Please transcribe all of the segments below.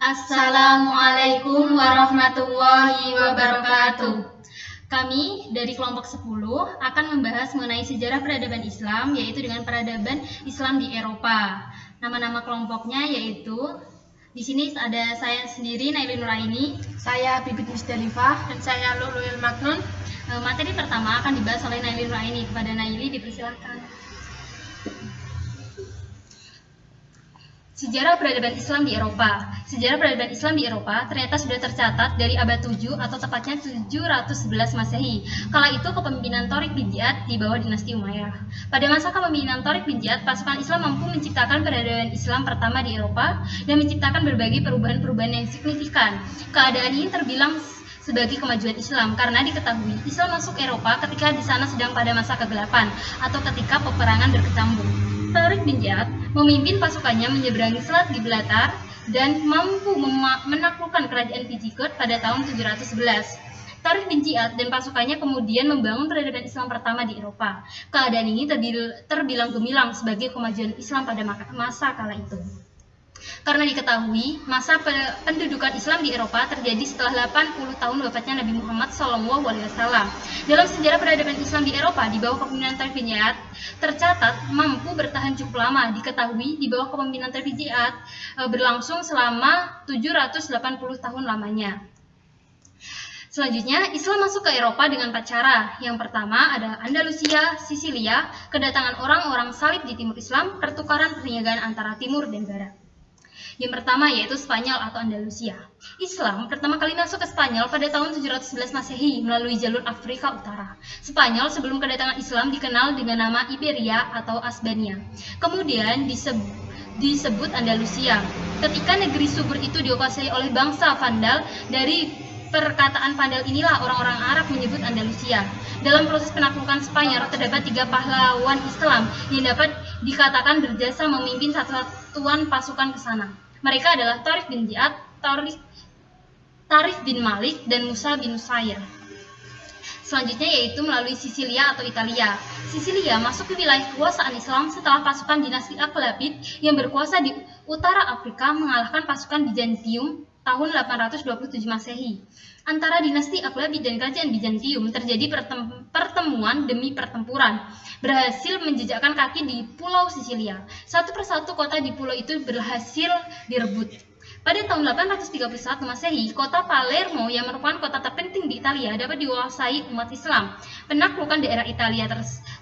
Assalamualaikum warahmatullahi wabarakatuh. Kami dari kelompok 10 akan membahas mengenai sejarah peradaban Islam, yaitu dengan peradaban Islam di Eropa. Nama-nama kelompoknya yaitu di sini ada saya sendiri, Naili Nuraini, saya Bibit Musdalifah, dan saya Luluil Magnun. Materi pertama akan dibahas oleh Naili Nuraini. Kepada Naili dipersilakan. Sejarah peradaban Islam di Eropa. Sejarah peradaban Islam di Eropa ternyata sudah tercatat dari abad 7 atau tepatnya 711 Masehi. Kala itu kepemimpinan Tariq bin Ziyad di bawah dinasti Umayyah. Pada masa kepemimpinan Tariq bin Ziyad, pasukan Islam mampu menciptakan peradaban Islam pertama di Eropa dan menciptakan berbagai perubahan-perubahan yang signifikan. Keadaan ini terbilang sebagai kemajuan Islam karena diketahui Islam masuk Eropa ketika di sana sedang pada masa kegelapan atau ketika peperangan berkecambuk. Tariq bin Ziyad memimpin pasukannya menyeberangi Selat Gibraltar dan mampu menaklukkan kerajaan Visigoth pada tahun 711. Tariq bin Ziyad dan pasukannya kemudian membangun peradaban Islam pertama di Eropa. Keadaan ini terbilang gemilang sebagai kemajuan Islam pada masa kala itu. Karena diketahui masa pendudukan Islam di Eropa terjadi setelah 80 tahun wafatnya Nabi Muhammad SAW. Dalam sejarah peradaban Islam di Eropa di bawah kepemimpinan Tariq bin Ziyad tercatat mampu bertahan cukup lama. Diketahui di bawah kepemimpinan Tariq bin Ziyad berlangsung selama 780 tahun lamanya. Selanjutnya, Islam masuk ke Eropa dengan 4 cara. Yang pertama adalah Andalusia, Sisilia, kedatangan orang-orang salib di timur Islam, pertukaran perniagaan antara timur dan barat. Yang pertama yaitu Spanyol atau Andalusia. Islam pertama kali masuk ke Spanyol pada tahun 711 Masehi melalui jalur Afrika Utara. Spanyol sebelum kedatangan Islam dikenal dengan nama Iberia atau Asbania. Kemudian disebut Andalusia. Ketika negeri subur itu dikuasai oleh bangsa Vandal, dari perkataan Vandal inilah orang-orang Arab menyebut Andalusia. Dalam proses penaklukan Spanyol terdapat 3 pahlawan Islam yang dapat dikatakan berjasa memimpin satuan pasukan ke sana. Mereka adalah Tariq bin Ziyad, Tarif bin Malik, dan Musa bin Nusair. Selanjutnya yaitu melalui Sisilia atau Italia. Sisilia masuk ke wilayah kekuasaan Islam setelah pasukan dinasti Akhlabid yang berkuasa di utara Afrika mengalahkan pasukan Bizantium tahun 827 Masehi. Antara dinasti Akhlabid dan kerajaan Bizantium terjadi pertemuan demi pertempuran, berhasil menjejakkan kaki di Pulau Sisilia. Satu persatu kota di pulau itu berhasil direbut. Pada tahun 831 Masehi, kota Palermo yang merupakan kota terpenting di Italia dapat dikuasai umat Islam. Penaklukan daerah Italia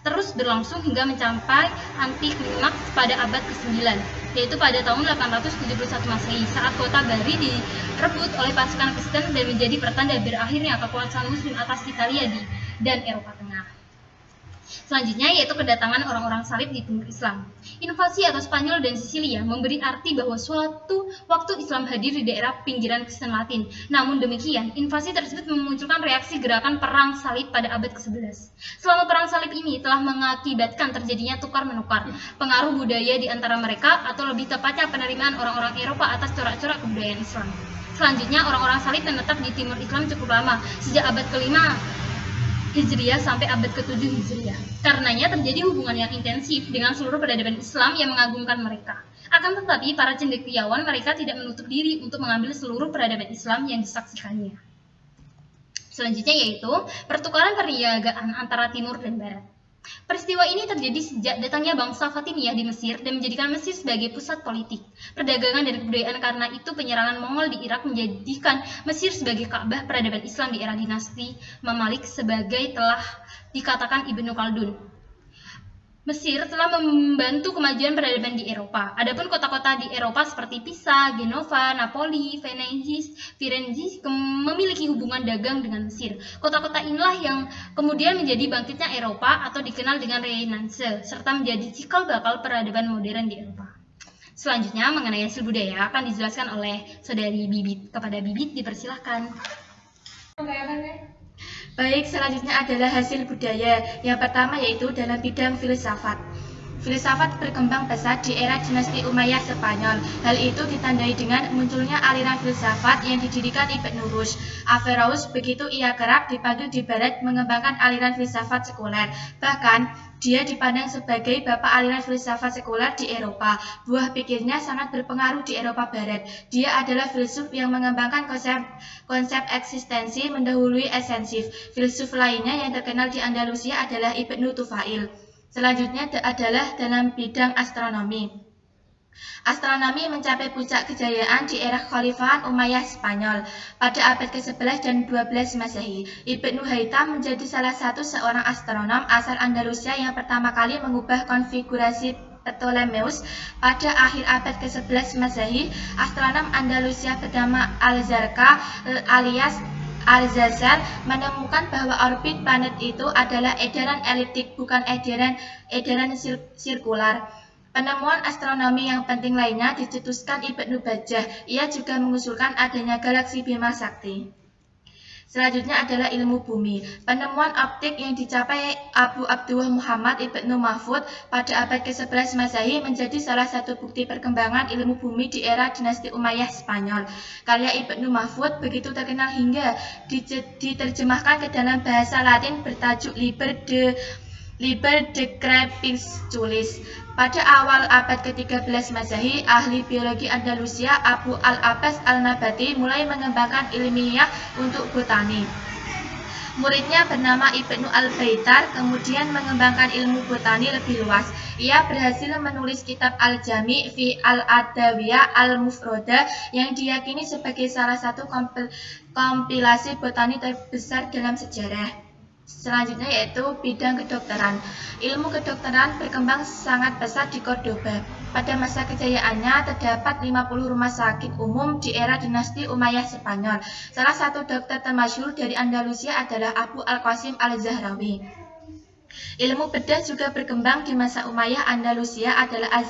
terus berlangsung hingga mencapai anti klimaks pada abad ke-9, yaitu pada tahun 871 Masehi saat kota Bari direbut oleh pasukan Kristen dan menjadi pertanda berakhirnya kekuasaan Muslim atas Italia dan Eropa Tengah. Selanjutnya yaitu kedatangan orang-orang salib di timur Islam. Invasi atau Spanyol dan Sisilia memberi arti bahwa suatu waktu Islam hadir di daerah pinggiran Kristen Latin. Namun demikian, invasi tersebut memunculkan reaksi gerakan perang salib pada abad ke-11. Selama perang salib ini telah mengakibatkan terjadinya tukar-menukar pengaruh budaya di antara mereka, atau lebih tepatnya penerimaan orang-orang Eropa atas corak-corak kebudayaan Islam. Selanjutnya, orang-orang salib menetap di timur Islam cukup lama, sejak abad ke-5 Hijriah sampai abad ke-7 Hijriah. Karenanya terjadi hubungan yang intensif dengan seluruh peradaban Islam yang mengagumkan mereka. Akan tetapi para cendekiawan mereka tidak menutup diri untuk mengambil seluruh peradaban Islam yang disaksikannya. Selanjutnya yaitu pertukaran perniagaan antara timur dan barat. Peristiwa ini terjadi sejak datangnya bangsa Fatimiyah di Mesir dan menjadikan Mesir sebagai pusat politik, perdagangan, dan kebudayaan. Karena itu penyerangan Mongol di Irak menjadikan Mesir sebagai Ka'bah peradaban Islam di era dinasti Mamalik, sebagai telah dikatakan Ibnu Khaldun. Mesir telah membantu kemajuan peradaban di Eropa. Adapun kota-kota di Eropa seperti Pisa, Genova, Napoli, Venice, Firenze memiliki hubungan dagang dengan Mesir. Kota-kota inilah yang kemudian menjadi bangkitnya Eropa atau dikenal dengan Renaissance, serta menjadi cikal bakal peradaban modern di Eropa. Selanjutnya mengenai hasil budaya akan dijelaskan oleh saudari Bibit. Kepada Bibit dipersilahkan. Baik, selanjutnya adalah hasil budaya. Yang pertama yaitu dalam bidang filsafat. Filsafat berkembang pesat di era dinasti Umayyah Spanyol. Hal itu ditandai dengan munculnya aliran filsafat yang didirikan Ibn Rushd. Averroes, begitu ia kerap dipanggil di barat, mengembangkan aliran filsafat sekuler. Bahkan Dia dipandang sebagai bapak aliran filsafat sekuler di Eropa. Buah pikirnya sangat berpengaruh di Eropa Barat. Dia adalah filsuf yang mengembangkan konsep eksistensi mendahului esensi. Filsuf lainnya yang terkenal di Andalusia adalah Ibnu Tufail. Selanjutnya adalah dalam bidang astronomi. Astronomi mencapai puncak kejayaan di era Kekhalifahan Umayyah Spanyol pada abad ke-11 dan 12 Masehi. Ibnu Haytham menjadi salah satu seorang astronom asal Andalusia yang pertama kali mengubah konfigurasi Ptolemeus. Pada akhir abad ke-11 Masehi, astronom Andalusia bernama Al-Zarqa alias Althusser menemukan bahwa orbit planet itu adalah edaran eliptik, bukan edaran sirkular. Penemuan astronomi yang penting lainnya dicetuskan Ibnu Bajjah. Ia juga mengusulkan adanya galaksi Bima Sakti. Selanjutnya adalah ilmu bumi. Penemuan optik yang dicapai Abu Abdullah Muhammad Ibnu Mahfud pada abad ke-11 Masehi menjadi salah satu bukti perkembangan ilmu bumi di era dinasti Umayyah Spanyol. Karya Ibnu Mahfud begitu terkenal hingga diterjemahkan ke dalam bahasa Latin bertajuk Liber de Crepusculis. Pada awal abad ke-13 Masehi, ahli biologi Andalusia Abu al-Abbas al-Nabati mulai mengembangkan ilmiah untuk botani. Muridnya bernama Ibnu al-Baitar kemudian mengembangkan ilmu botani lebih luas. Ia berhasil menulis kitab Al-Jami' fi al-Adawiyah al-Mufroda yang diyakini sebagai salah satu kompilasi botani terbesar dalam sejarah. Selanjutnya yaitu bidang kedokteran. Ilmu kedokteran berkembang sangat pesat di Cordoba. Pada masa kejayaannya terdapat 50 rumah sakit umum di era dinasti Umayyah Spanyol. Salah satu dokter termasyhur dari Andalusia adalah Abu al-Qasim al-Zahrawi. Ilmu bedah juga berkembang di masa Umayyah. Andalusia adalah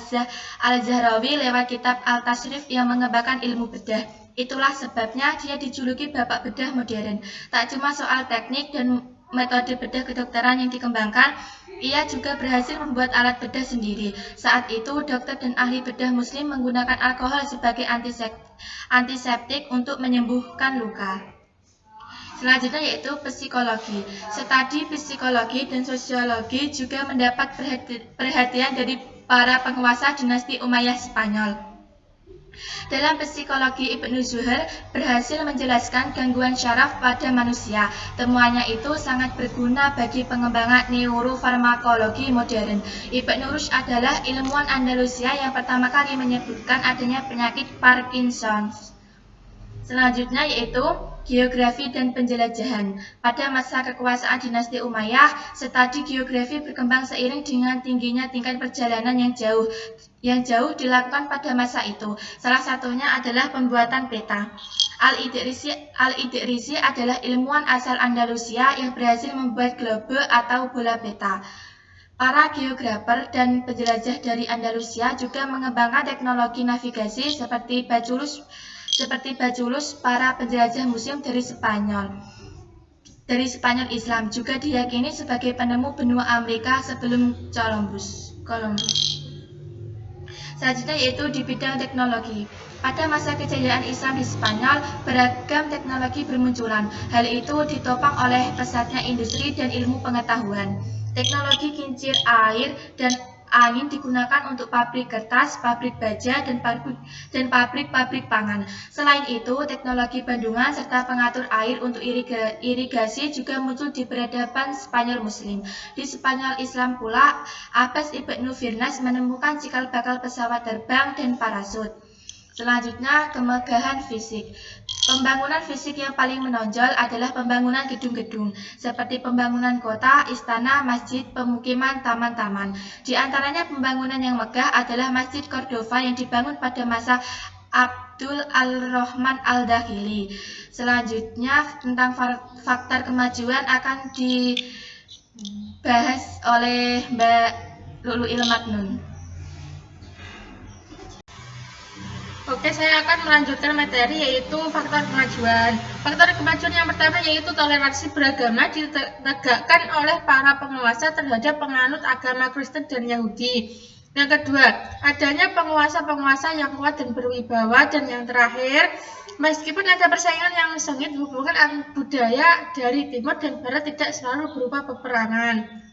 al-Zahrawi lewat kitab Al-Tasrif yang mengembangkan ilmu bedah. Itulah sebabnya dia dijuluki bapak bedah modern. Tak cuma soal teknik dan metode bedah kedokteran yang dikembangkan, ia juga berhasil membuat alat bedah sendiri. Saat itu, dokter dan ahli bedah muslim menggunakan alkohol sebagai antiseptik untuk menyembuhkan luka. Selanjutnya yaitu psikologi. Studi psikologi dan sosiologi juga mendapat perhatian dari para penguasa dinasti Umayyah Spanyol. Dalam psikologi, Ibnu Zuhair berhasil menjelaskan gangguan syaraf pada manusia. Temuannya itu sangat berguna bagi pengembangan neurofarmakologi modern. Ibnu Rushd adalah ilmuwan Andalusia yang pertama kali menyebutkan adanya penyakit Parkinson. Selanjutnya yaitu geografi dan penjelajahan. Pada masa kekuasaan dinasti Umayyah, studi geografi berkembang seiring dengan tingginya tingkat perjalanan yang jauh dilakukan pada masa itu. Salah satunya adalah pembuatan peta. Al-Idrisi adalah ilmuwan asal Andalusia yang berhasil membuat globe atau bola peta. Para geografer dan penjelajah dari Andalusia juga mengembangkan teknologi navigasi seperti Baculus, para penjelajah musim dari Spanyol Islam, juga diyakini sebagai penemu benua Amerika sebelum Columbus. Selanjutnya yaitu di bidang teknologi. Pada masa kejayaan Islam di Spanyol, beragam teknologi bermunculan. Hal itu ditopang oleh pesatnya industri dan ilmu pengetahuan. Teknologi kincir air dan angin digunakan untuk pabrik kertas, pabrik baja, dan pabrik pangan. Selain itu, teknologi bandungan serta pengatur air untuk irigasi juga muncul di peradaban Spanyol Muslim. Di Spanyol Islam pula, Abbas Ibnu Firnas menemukan cikal bakal pesawat terbang dan parasut. Selanjutnya, kemegahan fisik. Pembangunan fisik yang paling menonjol adalah pembangunan gedung-gedung, seperti pembangunan kota, istana, masjid, pemukiman, taman-taman. Di antaranya pembangunan yang megah adalah Masjid Cordova yang dibangun pada masa Abdul al-Rahman al-Dakhili. Selanjutnya, tentang faktor kemajuan akan dibahas oleh Mbak Lu'lu'il Maknun. Oke, saya akan melanjutkan materi yaitu faktor kemajuan. Faktor kemajuan yang pertama yaitu toleransi beragama ditegakkan oleh para penguasa terhadap penganut agama Kristen dan Yahudi. Yang kedua, adanya penguasa-penguasa yang kuat dan berwibawa. Dan yang terakhir, meskipun ada persaingan yang sengit, hubungan budaya dari timur dan barat tidak selalu berupa peperangan.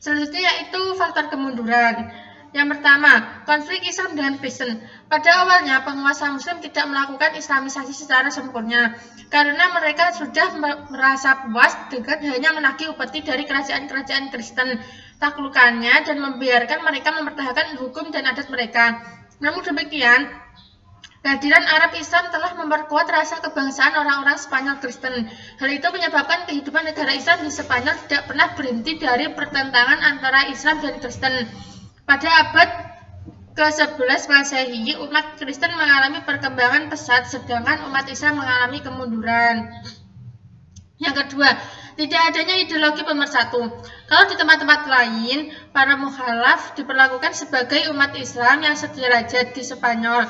Selanjutnya yaitu faktor kemunduran. Yang pertama, konflik Islam dengan Kristen. Pada awalnya, penguasa Muslim tidak melakukan Islamisasi secara sempurna karena mereka sudah merasa puas dengan hanya menagih upeti dari kerajaan-kerajaan Kristen, taklukannya, dan membiarkan mereka mempertahankan hukum dan adat mereka. Namun demikian, kehadiran Arab Islam telah memperkuat rasa kebangsaan orang-orang Spanyol Kristen. Hal itu menyebabkan kehidupan negara Islam di Spanyol tidak pernah berhenti dari pertentangan antara Islam dan Kristen. Pada abad ke-11 Masehi, umat Kristen mengalami perkembangan pesat, sedangkan umat Islam mengalami kemunduran. Yang kedua, tidak adanya ideologi pemersatu. Kalau di tempat-tempat lain, para mukhalaf diperlakukan sebagai umat Islam yang sederajat di Spanyol,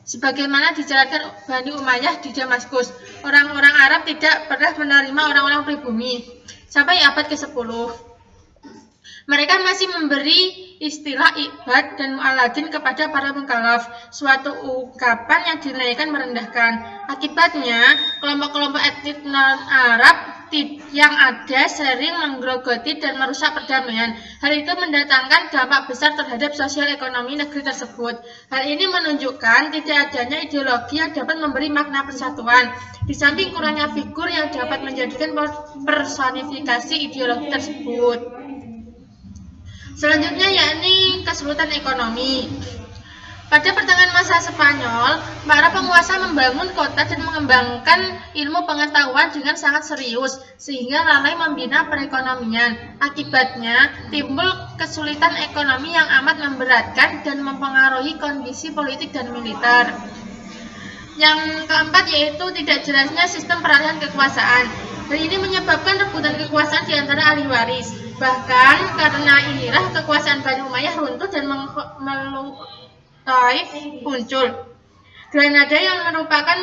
sebagaimana dijalankan Bani Umayyah di Damaskus. Orang-orang Arab tidak pernah menerima orang-orang pribumi. Sampai abad ke-10, mereka masih memberi istilah ibad dan mu'alladin kepada para mukhalaf, suatu ungkapan yang dinilaikan merendahkan. Akibatnya, kelompok-kelompok etnik non-Arab yang ada sering menggerogoti dan merusak perdamaian. Hal itu mendatangkan dampak besar terhadap sosial ekonomi negeri tersebut. Hal ini menunjukkan tidak adanya ideologi yang dapat memberi makna persatuan, di samping kurangnya figur yang dapat menjadikan personifikasi ideologi tersebut. Selanjutnya yakni kesulitan ekonomi. Pada pertengahan masa Spanyol, para penguasa membangun kota dan mengembangkan ilmu pengetahuan dengan sangat serius, sehingga lalai membina perekonomian. Akibatnya, timbul kesulitan ekonomi yang amat memberatkan dan mempengaruhi kondisi politik dan militer. Yang keempat yaitu tidak jelasnya sistem peralihan kekuasaan. Hal ini menyebabkan rebutan kekuasaan di antara ahli waris. Bahkan karena inilah kekuasaan Bani Umayyah runtuh dan Taif muncul. Granada yang merupakan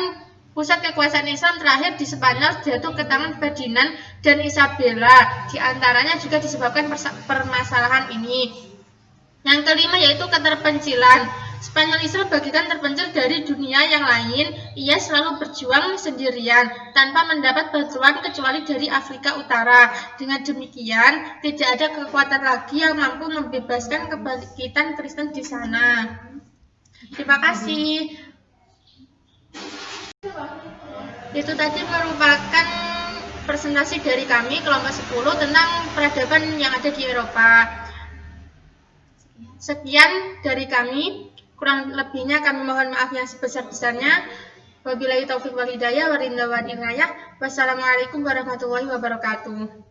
pusat kekuasaan Islam terakhir di Spanyol jatuh ke tangan Ferdinand dan Isabella. Di antaranya juga disebabkan permasalahan ini. Yang kelima yaitu keterpencilan. Spanyol Islam bagikan terpencil dari dunia yang lain. Ia selalu berjuang sendirian tanpa mendapat bantuan kecuali dari Afrika Utara. Dengan demikian, tidak ada kekuatan lagi yang mampu membebaskan kebangkitan Kristen di sana. Terima kasih. Itu tadi merupakan presentasi dari kami kelompok 10 tentang peradaban yang ada di Eropa. Sekian dari kami. Kurang lebihnya kami mohon maaf yang sebesar-besarnya. Wabillahi taufiq wal hidayah. Wassalamualaikum warahmatullahi wabarakatuh.